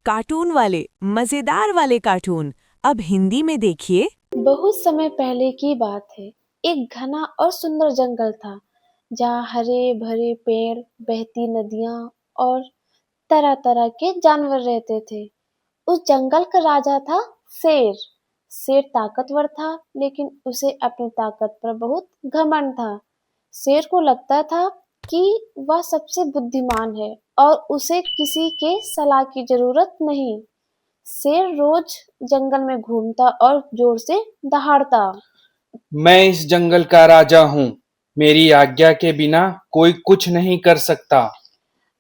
Cartoon वाले मजेदार वाले कार्टून अब हिंदी में देखिए। बहुत समय पहले की बात है। एक घना और सुंदर जंगल था जहाँ हरे भरे पेड़, बहती नदियाँ और तरह तरह के जानवर रहते थे। उस जंगल का राजा था शेर। शेर ताकतवर था, लेकिन उसे अपनी ताकत पर बहुत घमंड था। शेर को लगता था कि वह सबसे बुद्धिमान है और उसे किसी के सलाह की जरूरत नहीं। शेर रोज जंगल में घूमता और जोर से दहाड़ता। मैं इस जंगल का राजा हूँ। मेरी आज्ञा के बिना कोई कुछ नहीं कर सकता।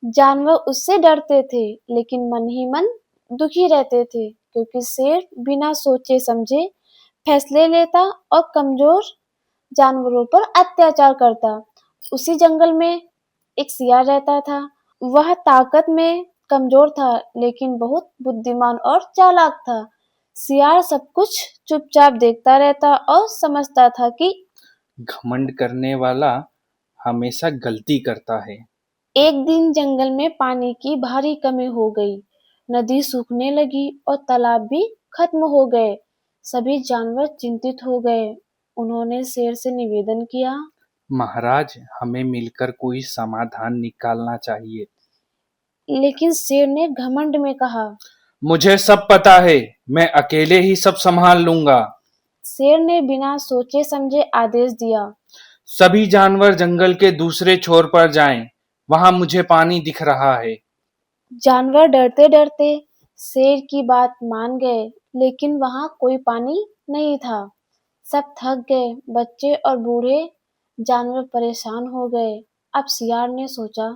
जानवर उससे डरते थे, लेकिन मन ही मन दुखी रहते थे, क्योंकि शेर बिना सोचे समझे फैसले लेता और कमजोर जानवरों पर अत्याचार करता। उसी जंगल में एक सियार रहता था। वह ताकत में कमजोर था, लेकिन बहुत बुद्धिमान और चालाक था। सियार सब कुछ चुपचाप देखता रहता और समझता था कि घमंड करने वाला हमेशा गलती करता है। एक दिन जंगल में पानी की भारी कमी हो गई। नदी सूखने लगी और तालाब भी खत्म हो गए। सभी जानवर चिंतित हो गए। उन्होंने शेर से निवेदन किया। महाराज, हमें मिलकर कोई समाधान निकालना चाहिए। लेकिन शेर ने घमंड में कहा। मुझे सब पता है। मैं अकेले ही सब संभाल लूंगा। शेर ने बिना सोचे समझे आदेश दिया। सभी जानवर जंगल के दूसरे छोर पर जाएं। वहां मुझे पानी दिख रहा है। जानवर डरते डरते शेर की बात मान गए, लेकिन वहां कोई पानी नहीं था। सब थक गए, बच्चे और बूढ़े जानवर परेशान हो गए। अब सियार ने सोचा।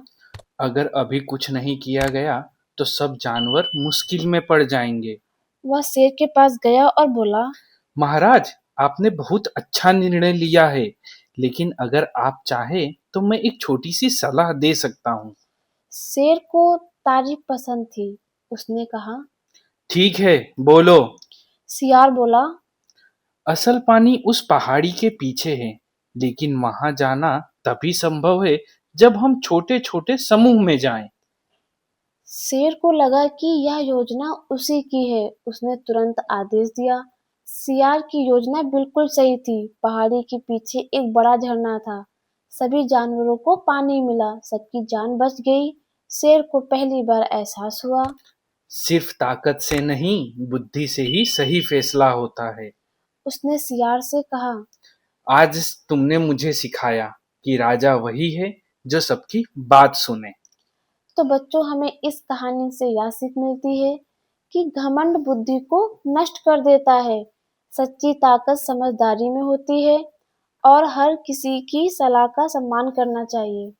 अगर अभी कुछ नहीं किया गया तो सब जानवर मुश्किल में पड़ जाएंगे। वह शेर के पास गया और बोला। महाराज, आपने बहुत अच्छा निर्णय लिया है, लेकिन अगर आप चाहें तो मैं एक छोटी सी सलाह दे सकता हूँ। शेर को तारीफ पसंद थी। उसने कहा। ठीक है, बोलो। सियार बोला। असल पानी उस पहाड़ी के पीछे है, लेकिन वहां जाना तभी संभव है जब हम छोटे छोटे समूह में जाएं। शेर को लगा कि यह योजना उसी की है। उसने तुरंत आदेश दिया। सियार की योजना बिल्कुल सही थी। पहाड़ी के पीछे एक बड़ा झरना था। सभी जानवरों को पानी मिला, सबकी जान बच गई। शेर को पहली बार एहसास हुआ। सिर्फ ताकत से नहीं, बुद्धि से ही सही फैसला होता है। उसने सियार से कहा। आज तुमने मुझे सिखाया कि राजा वही है जो सबकी बात सुने। तो बच्चों, हमें इस कहानी से यह सीख मिलती है कि घमंड बुद्धि को नष्ट कर देता है। सच्ची ताकत समझदारी में होती है और हर किसी की सलाह का सम्मान करना चाहिए।